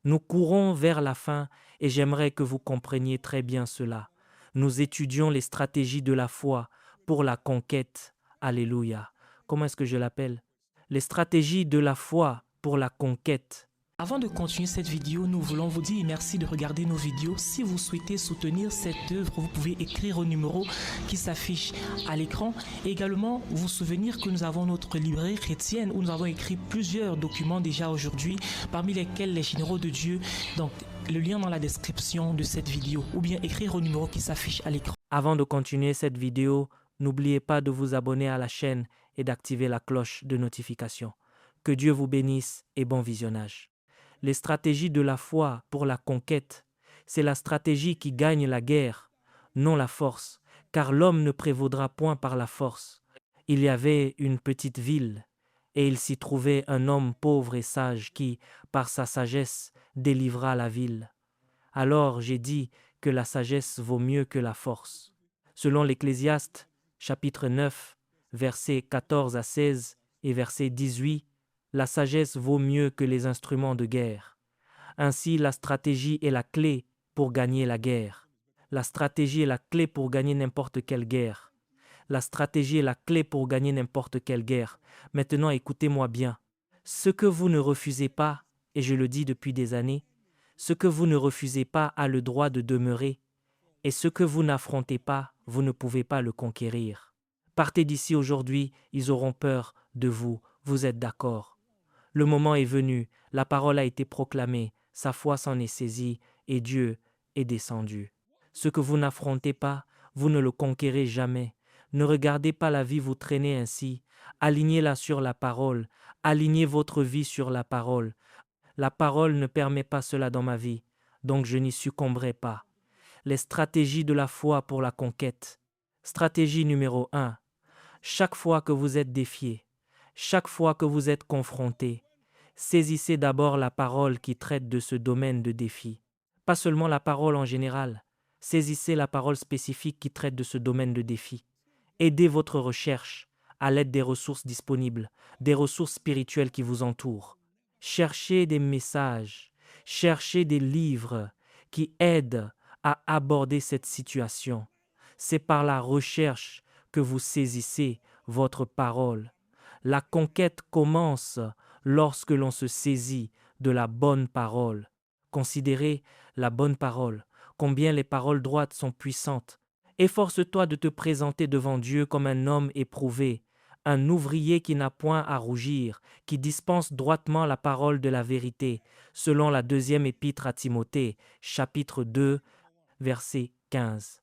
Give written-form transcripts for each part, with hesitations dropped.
Nous courons vers la fin et j'aimerais que vous compreniez très bien cela. Nous étudions les stratégies de la foi pour la conquête. Alléluia. Comment est-ce que je l'appelle? Les stratégies de la foi pour la conquête. Avant de continuer cette vidéo, nous voulons vous dire merci de regarder nos vidéos. Si vous souhaitez soutenir cette œuvre, vous pouvez écrire au numéro qui s'affiche à l'écran. Et également, vous souvenir que nous avons notre librairie chrétienne où nous avons écrit plusieurs documents déjà aujourd'hui, parmi lesquels les généraux de Dieu. Donc, le lien dans la description de cette vidéo ou bien écrire au numéro qui s'affiche à l'écran. Avant de continuer cette vidéo, n'oubliez pas de vous abonner à la chaîne et d'activer la cloche de notification. Que Dieu vous bénisse et bon visionnage. Les stratégies de la foi pour la conquête, c'est la stratégie qui gagne la guerre, non la force, car l'homme ne prévaudra point par la force. Il y avait une petite ville, et il s'y trouvait un homme pauvre et sage qui, par sa sagesse, délivra la ville. Alors j'ai dit que la sagesse vaut mieux que la force. Selon l'Ecclésiaste, chapitre 9, versets 14 à 16 et verset 18, la sagesse vaut mieux que les instruments de guerre. Ainsi, la stratégie est la clé pour gagner la guerre. La stratégie est la clé pour gagner n'importe quelle guerre. La stratégie est la clé pour gagner n'importe quelle guerre. Maintenant, écoutez-moi bien. Ce que vous ne refusez pas, et je le dis depuis des années, ce que vous ne refusez pas a le droit de demeurer, et ce que vous n'affrontez pas, vous ne pouvez pas le conquérir. Partez d'ici aujourd'hui, ils auront peur de vous, vous êtes d'accord. Le moment est venu, la parole a été proclamée, sa foi s'en est saisie, et Dieu est descendu. Ce que vous n'affrontez pas, vous ne le conquérez jamais. Ne regardez pas la vie vous traîner ainsi, alignez-la sur la parole, alignez votre vie sur la parole. La parole ne permet pas cela dans ma vie, donc je n'y succomberai pas. Les stratégies de la foi pour la conquête. Stratégie numéro 1. Chaque fois que vous êtes défié, chaque fois que vous êtes confronté, saisissez d'abord la parole qui traite de ce domaine de défi. Pas seulement la parole en général, saisissez la parole spécifique qui traite de ce domaine de défi. Aidez votre recherche à l'aide des ressources disponibles, des ressources spirituelles qui vous entourent. Cherchez des messages, cherchez des livres qui aident à aborder cette situation. C'est par la recherche que vous saisissez votre parole. La conquête commence lorsque l'on se saisit de la bonne parole. Considérez la bonne parole, combien les paroles droites sont puissantes. Efforce-toi de te présenter devant Dieu comme un homme éprouvé, un ouvrier qui n'a point à rougir, qui dispense droitement la parole de la vérité, selon la deuxième épître à Timothée, chapitre 2, verset 15.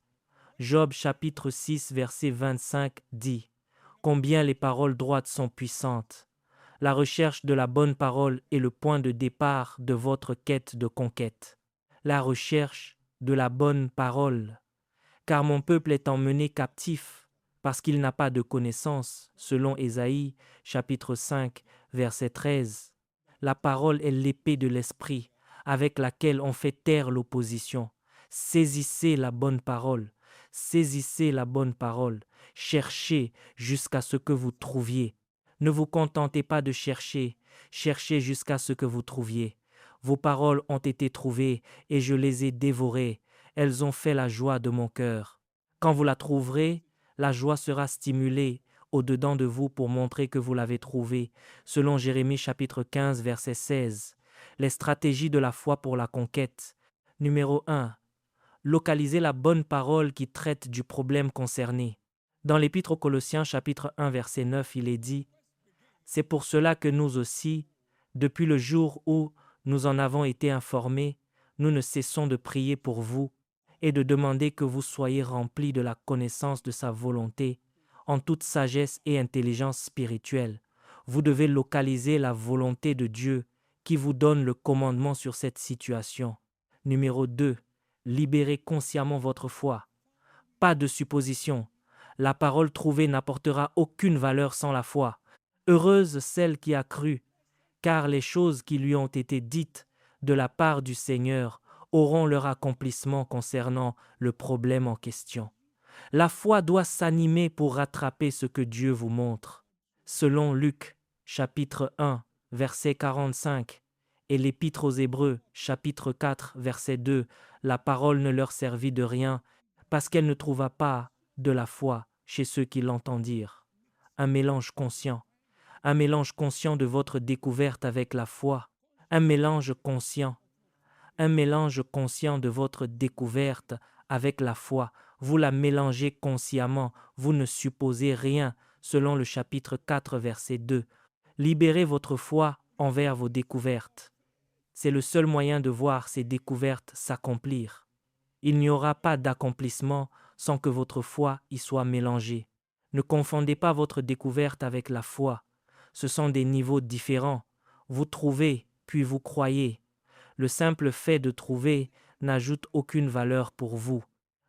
Job chapitre 6, verset 25 dit « Combien les paroles droites sont puissantes !» La recherche de la bonne parole est le point de départ de votre quête de conquête. La recherche de la bonne parole. Car mon peuple est emmené captif parce qu'il n'a pas de connaissance, selon Ésaïe chapitre 5, verset 13. La parole est l'épée de l'esprit avec laquelle on fait taire l'opposition. Saisissez la bonne parole, saisissez la bonne parole, cherchez jusqu'à ce que vous trouviez. Ne vous contentez pas de chercher, cherchez jusqu'à ce que vous trouviez. Vos paroles ont été trouvées et je les ai dévorées. Elles ont fait la joie de mon cœur. Quand vous la trouverez, la joie sera stimulée au-dedans de vous pour montrer que vous l'avez trouvée, selon Jérémie chapitre 15, verset 16. Les stratégies de la foi pour la conquête. Numéro 1. Localisez la bonne parole qui traite du problème concerné. Dans l'Épître aux Colossiens chapitre 1, verset 9, il est dit « C'est pour cela que nous aussi, depuis le jour où nous en avons été informés, nous ne cessons de prier pour vous et de demander que vous soyez remplis de la connaissance de sa volonté, en toute sagesse et intelligence spirituelle. Vous devez localiser la volonté de Dieu qui vous donne le commandement sur cette situation. Numéro 2. Libérez consciemment votre foi. Pas de supposition. La parole trouvée n'apportera aucune valeur sans la foi. Heureuse celle qui a cru, car les choses qui lui ont été dites de la part du Seigneur auront leur accomplissement concernant le problème en question. La foi doit s'animer pour rattraper ce que Dieu vous montre. Selon Luc, chapitre 1, verset 45, Et l'Épître aux Hébreux, chapitre 4, verset 2, la parole ne leur servit de rien parce qu'elle ne trouva pas de la foi chez ceux qui l'entendirent. Un mélange conscient de votre découverte avec la foi, un mélange conscient de votre découverte avec la foi. Vous la mélangez consciemment, vous ne supposez rien, selon le chapitre 4, verset 2. Libérez votre foi envers vos découvertes. C'est le seul moyen de voir ces découvertes s'accomplir. Il n'y aura pas d'accomplissement sans que votre foi y soit mélangée. Ne confondez pas votre découverte avec la foi. Ce sont des niveaux différents. Vous trouvez, puis vous croyez. Le simple fait de trouver n'ajoute aucune valeur pour vous.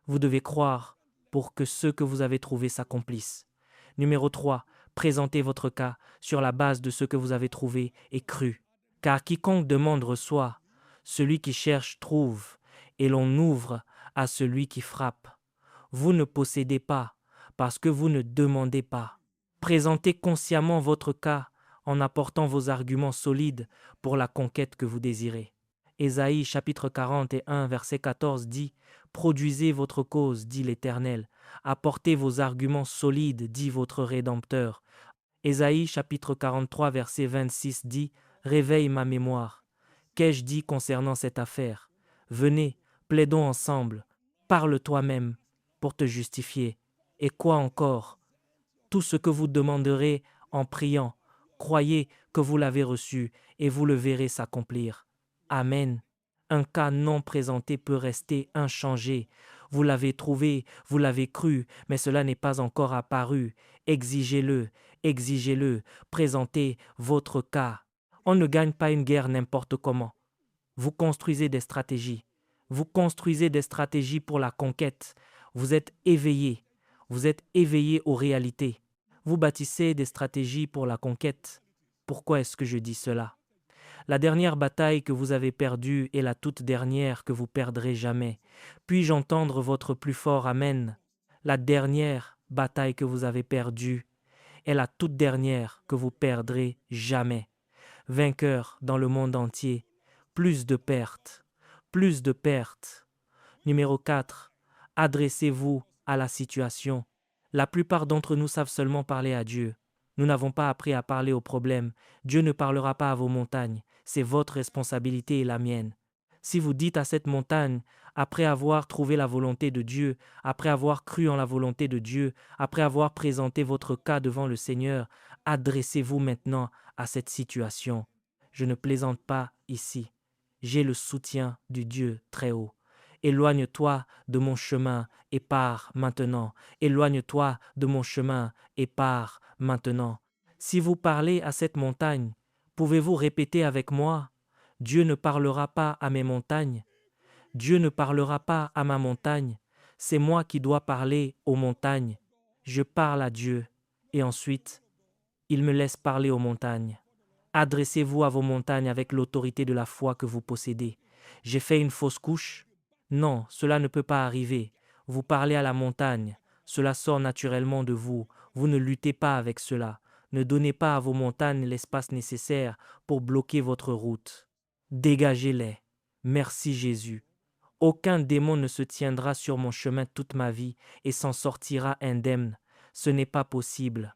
Vous devez croire pour que ce que vous avez trouvé s'accomplisse. Numéro 3. Présentez votre cas sur la base de ce que vous avez trouvé et cru. Car quiconque demande reçoit, celui qui cherche trouve, et l'on ouvre à celui qui frappe. Vous ne possédez pas parce que vous ne demandez pas. Présentez consciemment votre cas en apportant vos arguments solides pour la conquête que vous désirez. Ésaïe chapitre 41 verset 14 dit « Produisez votre cause, dit l'Éternel. Apportez vos arguments solides, dit votre Rédempteur. » Ésaïe chapitre 43 verset 26 dit « Réveille ma mémoire. Qu'ai-je dit concernant cette affaire? Venez, plaidons ensemble. Parle toi-même pour te justifier. Et quoi encore? Tout ce que vous demanderez en priant, croyez que vous l'avez reçu et vous le verrez s'accomplir. Amen. Un cas non présenté peut rester inchangé. Vous l'avez trouvé, vous l'avez cru, mais cela n'est pas encore apparu. Exigez-le, présentez votre cas. On ne gagne pas une guerre n'importe comment. Vous construisez des stratégies. Vous construisez des stratégies pour la conquête. Vous êtes éveillé aux réalités. Vous bâtissez des stratégies pour la conquête. Pourquoi est-ce que je dis cela? La dernière bataille que vous avez perdue est la toute dernière que vous perdrez jamais. Puis-je entendre votre plus fort Amen? La dernière bataille que vous avez perdue est la toute dernière que vous perdrez jamais. Vainqueur dans le monde entier, plus de pertes. Numéro 4. Adressez-vous à la situation. La plupart d'entre nous savent seulement parler à Dieu. Nous n'avons pas appris à parler aux problèmes. Dieu ne parlera pas à vos montagnes. C'est votre responsabilité et la mienne. Si vous dites à cette montagne, après avoir trouvé la volonté de Dieu, après avoir cru en la volonté de Dieu, après avoir présenté votre cas devant le Seigneur, adressez-vous maintenant à cette situation. Je ne plaisante pas ici. J'ai le soutien du Dieu très haut. Éloigne-toi de mon chemin et pars maintenant. Éloigne-toi de mon chemin et pars maintenant. Si vous parlez à cette montagne, pouvez-vous répéter avec moi? Dieu ne parlera pas à mes montagnes. Dieu ne parlera pas à ma montagne. C'est moi qui dois parler aux montagnes. Je parle à Dieu et ensuite, il me laisse parler aux montagnes. Adressez-vous à vos montagnes avec l'autorité de la foi que vous possédez. J'ai fait une fausse couche? Non, cela ne peut pas arriver. Vous parlez à la montagne. Cela sort naturellement de vous. Vous ne luttez pas avec cela. Ne donnez pas à vos montagnes l'espace nécessaire pour bloquer votre route. Dégagez-les. Merci Jésus. Aucun démon ne se tiendra sur mon chemin toute ma vie et s'en sortira indemne. Ce n'est pas possible.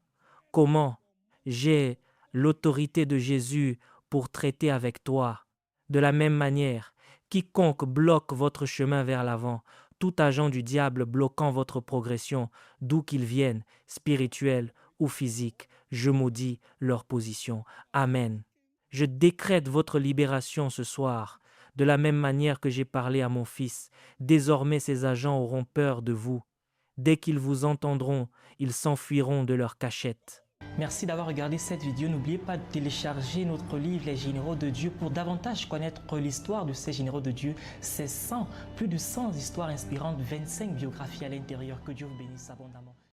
Comment? J'ai l'autorité de Jésus pour traiter avec toi. De la même manière, quiconque bloque votre chemin vers l'avant, tout agent du diable bloquant votre progression, d'où qu'ils viennent, spirituel ou physique, je maudis leur position. Amen. Je décrète votre libération ce soir. De la même manière que j'ai parlé à mon fils, désormais ces agents auront peur de vous. Dès qu'ils vous entendront, ils s'enfuiront de leur cachette. Merci d'avoir regardé cette vidéo. N'oubliez pas de télécharger notre livre Les Généraux de Dieu pour davantage connaître l'histoire de ces généraux de Dieu. C'est plus de 100 histoires inspirantes, 25 biographies à l'intérieur. Que Dieu vous bénisse abondamment.